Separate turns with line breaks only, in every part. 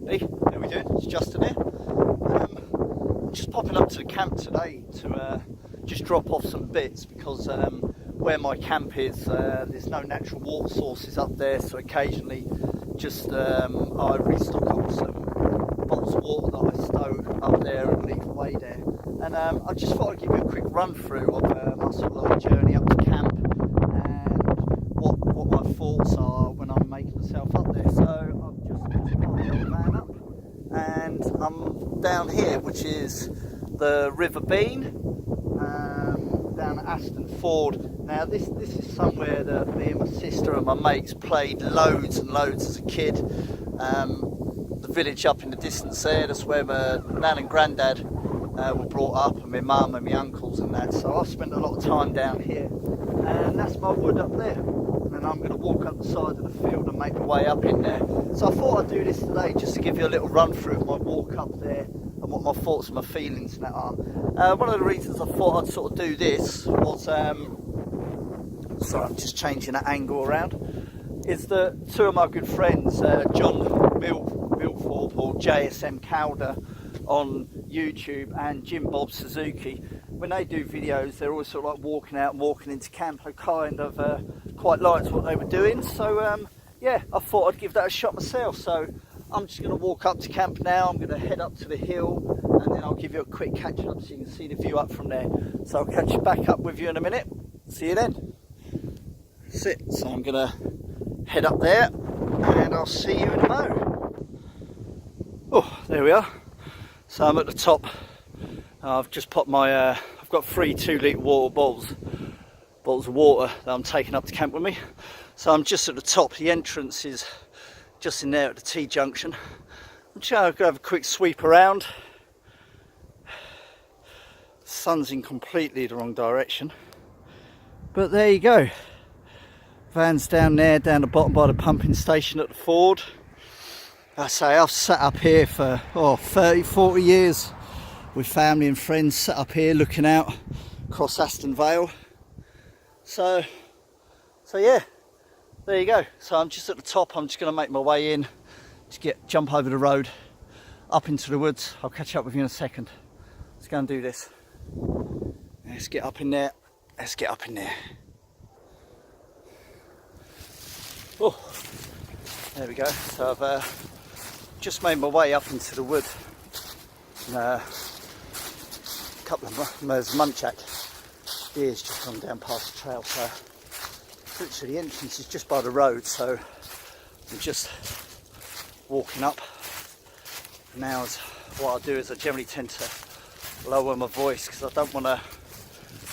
Hey, how we doing? It's Justin here. I'm just popping up to the camp today to just drop off some bits because where my camp is, there's no natural water sources up there, so occasionally just I restock on some bottles of water that I stow up there and leave away there. And I just thought I'd give you a quick run through of my sort of like journey up to camp and what my thoughts are when I'm making myself up there. So I've just parked the van up and I'm down here, which is the River Bean, down at Aston Ford. Now this is somewhere that me and my sister and my mates played loads and loads as a kid. The village up in the distance there, that's where my nan and granddad were brought up, and my mum and my uncles and that. So I've spent a lot of time down here, and that's my wood up there. And I'm going to walk up the side of the field and make my way up in there. So I thought I'd do this today just to give you a little run through of my walk up there and what my thoughts and my feelings and that are. One of the reasons I thought I'd sort of do this was, sorry, I'm just changing that angle around, is that two of my good friends, John Milthorpe or JSM Calder on YouTube and Bob Suzuki, when they do videos, they're always sort of like walking out and walking into camp. I kind of quite liked what they were doing, so yeah, I thought I'd give that a shot myself. So I'm just going to walk up to camp now. I'm going to head up to the hill and then I'll give you a quick catch up so you can see the view up from there. So I'll catch you back up with you in a minute. See you then. That's it. So I'm going to head up there and I'll see you in a mo. Oh, there we are. So I'm at the top. I've just popped my, I've got 3 2-litre water bottles of water that I'm taking up to camp with me. So I'm just at the top. The entrance is just in there at the T-junction. I'm just going to have a quick sweep around. The sun's in completely the wrong direction. But there you go. Van's down there, down the bottom by the pumping station at the Ford. I say I've sat up here for 30, 40 years with family and friends, sat up here looking out across Aston Vale. So yeah, there you go. So I'm just at the top. I'm just going to make my way in to jump over the road up into the woods. I'll catch up with you in a second. Let's go and do this. Let's get up in there. Let's get up in there. Oh, there we go. So I've just made my way up into the wood. A couple of there's muntjac deer's just gone down past the trail, so literally the entrance is just by the road, so I'm just walking up. Now what I do is I generally tend to lower my voice because I don't want to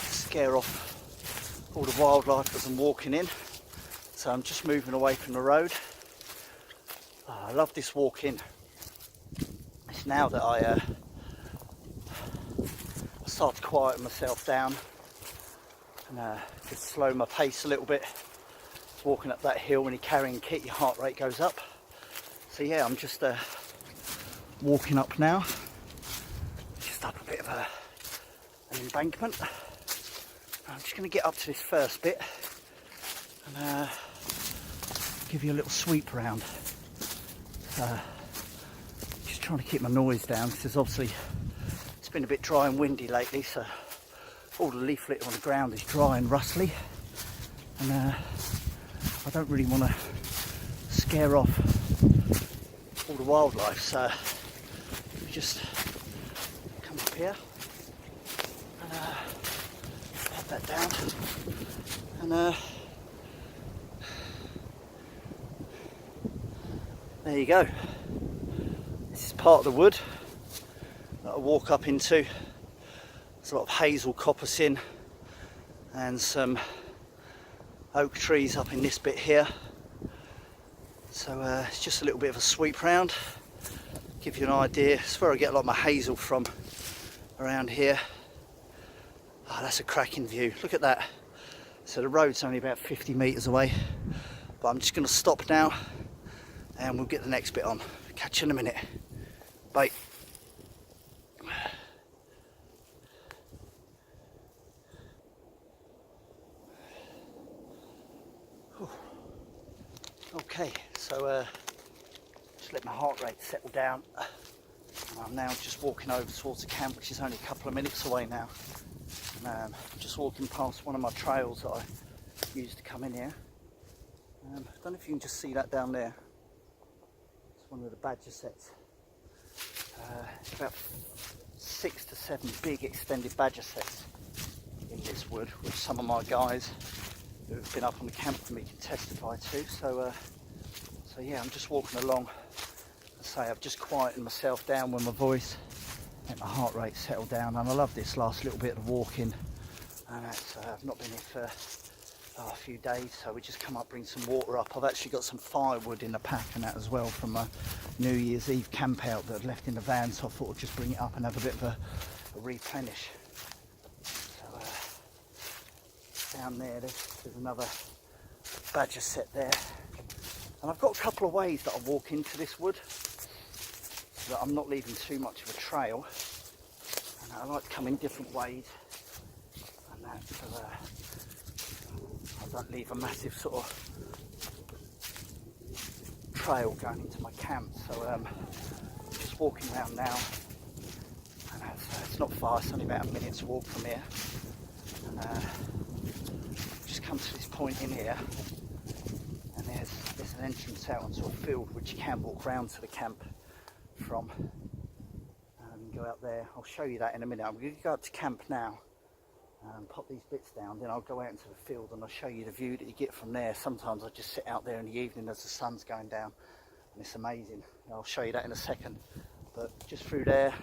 scare off all the wildlife as I'm walking in, so I'm just moving away from the road. I love this walk in. It's now that I start to quieten myself down and just slow my pace a little bit. Walking up that hill, when you're carrying kit, your heart rate goes up. So yeah, I'm just walking up now, just up a bit of an embankment. I'm just going to get up to this first bit and give you a little sweep around. Just trying to keep my noise down because obviously it's been a bit dry and windy lately, so all the leaf litter on the ground is dry and rustly, and I don't really want to scare off all the wildlife, so we just come up here and pop that down and there you go. This is part of the wood that I walk up into. There's a lot of hazel coppice in and some oak trees up in this bit here. So it's just a little bit of a sweep round. Give you an idea. It's where I get a lot of my hazel from, around here. Oh, that's a cracking view. Look at that. So the road's only about 50 metres away. But I'm just going to stop now and we'll get the next bit on. Catch you in a minute. Bye. Okay, so just let my heart rate settle down. I'm now just walking over towards the camp, which is only a couple of minutes away now. And, just walking past one of my trails that I use to come in here. I don't know if you can just see that down there. It's one of the badger sets. About 6 to 7 big extended badger sets in this wood, which some of my guys who have been up on the camp with me can testify to. So yeah, I'm just walking along. I say I've just quietened myself down with my voice, let my heart rate settle down, and I love this last little bit of walking. And I've not been here for a few days, so we just come up, bring some water up. I've actually got some firewood in the pack and that as well from my New Year's Eve camp out that I'd left in the van, so I thought I'd just bring it up and have a bit of a replenish. So down there's another badger set there, and I've got a couple of ways that I walk into this wood so that I'm not leaving too much of a trail, and I like to come in different ways and that, so I don't leave a massive sort of trail going into my camp. So I'm just walking around now, and it's not far, it's only about a minute's walk from here. And just come to this point in here, and there's an entrance out onto a field which you can walk round to the camp from. Go out there, I'll show you that in a minute. I'm going to go up to camp now and pop these bits down, then I'll go out into the field and I'll show you the view that you get from there. Sometimes I just sit out there in the evening as the sun's going down, and it's amazing. I'll show you that in a second. But just through there,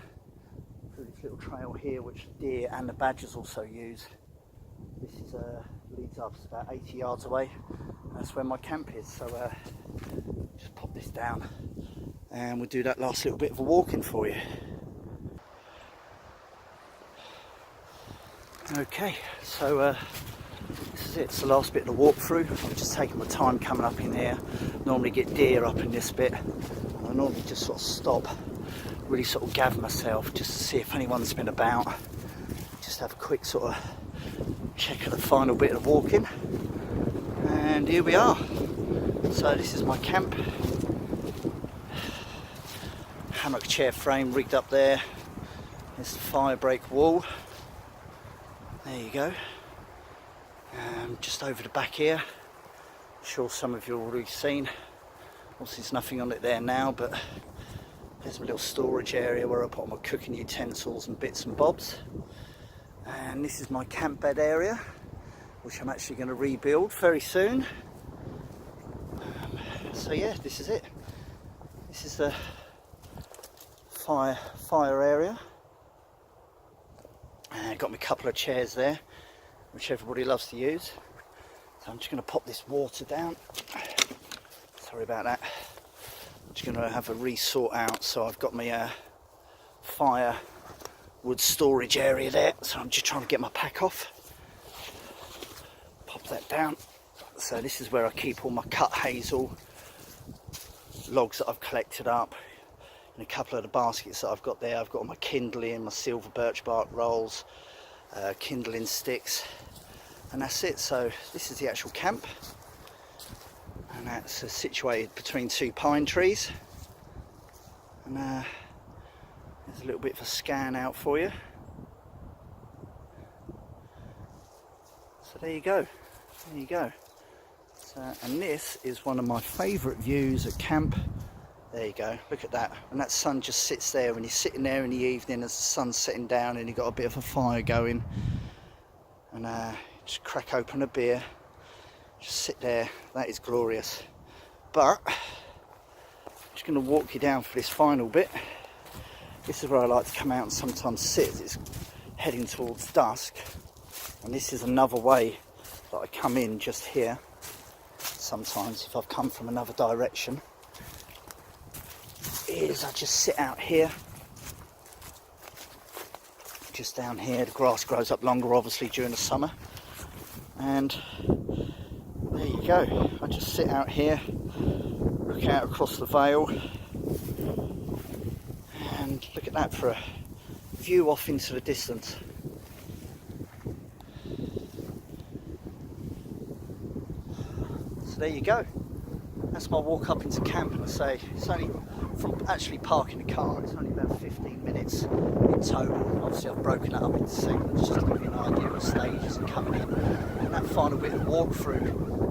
through this little trail here, which the deer and the badgers also use, this is leads up to about 80 yards away. That's where my camp is. So just pop this down and we'll do that last little bit of a walking for you. Okay, so this is it. It's the last bit of the walk through. I'm just taking my time coming up in here. Normally get deer up in this bit, and I normally just sort of stop, really sort of gather myself just to see if anyone's been about. Just have a quick sort of check of the final bit of the walking, and here we are. So this is my camp. Hammock chair frame rigged up there. There's the fire break wall. There you go. Just over the back here, I'm sure some of you have already seen. Obviously there's nothing on it there now, but there's a little storage area where I put all my cooking utensils and bits and bobs. And this is my camp bed area, which I'm actually going to rebuild very soon. So yeah, this is it. This is the fire area. Got me a couple of chairs there, which everybody loves to use. So I'm just going to pop this water down. Sorry about that. I'm just going to have a re-sort out. So I've got my firewood storage area there. So I'm just trying to get my pack off. Pop that down. So this is where I keep all my cut hazel logs that I've collected up. In a couple of the baskets that I've got there, I've got all my kindling, my silver birch bark rolls, kindling sticks, and that's it. So this is the actual camp, and that's situated between 2 pine trees. And there's a little bit of a scan out for you. So there you go. There you go. So, and this is one of my favourite views at camp. There you go, look at that. And that sun just sits there when you're sitting there in the evening as the sun's setting down and you've got a bit of a fire going. And just crack open a beer, just sit there. That is glorious. But I'm just going to walk you down for this final bit. This is where I like to come out and sometimes sit as it's heading towards dusk. And this is another way that I come in just here. Sometimes if I've come from another direction, is I just sit out here, just down here. The grass grows up longer obviously during the summer, and there you go. I just sit out here, look out across the vale, and look at that for a view off into the distance. So there you go. That's my walk up into camp, and I say it's only from actually parking the car, it's only about 15 minutes in total. Obviously I've broken that up into segments just to give you an idea of the stages and coming in. And that final bit of walk through,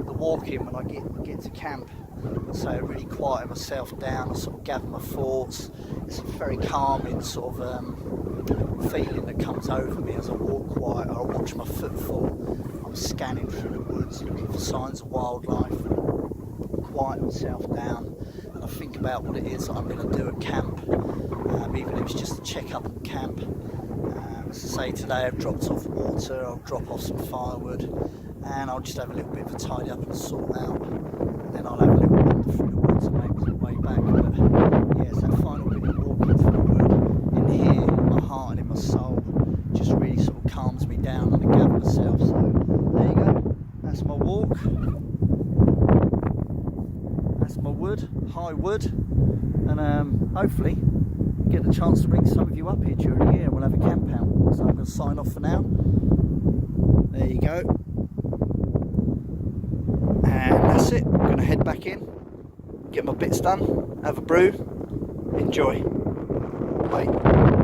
the walk in when I get to camp, so I really quiet myself down, I sort of gather my thoughts. It's a very calming sort of feeling that comes over me as I walk quiet. I watch my footfall, I'm scanning through the woods looking for signs of wildlife, quiet myself down, and I think about what it is that I'm going to do at camp, even if it's just to check up on camp. As I say, today I've dropped off water, I'll drop off some firewood, and I'll just have a little bit of a tidy up and sort out, and then I'll have a little wander through the woods and make my way back. But yeah, it's that final bit of walking through the wood in here, in my heart and in my soul, just really sort of calms me down and I gather myself. So there you go, that's my walk. That's my wood, high wood, and hopefully get the chance to bring some of you up here during the year and we'll have a camp out. So I'm going to sign off for now. There you go. And that's it. I'm going to head back in, get my bits done, have a brew, enjoy. Bye.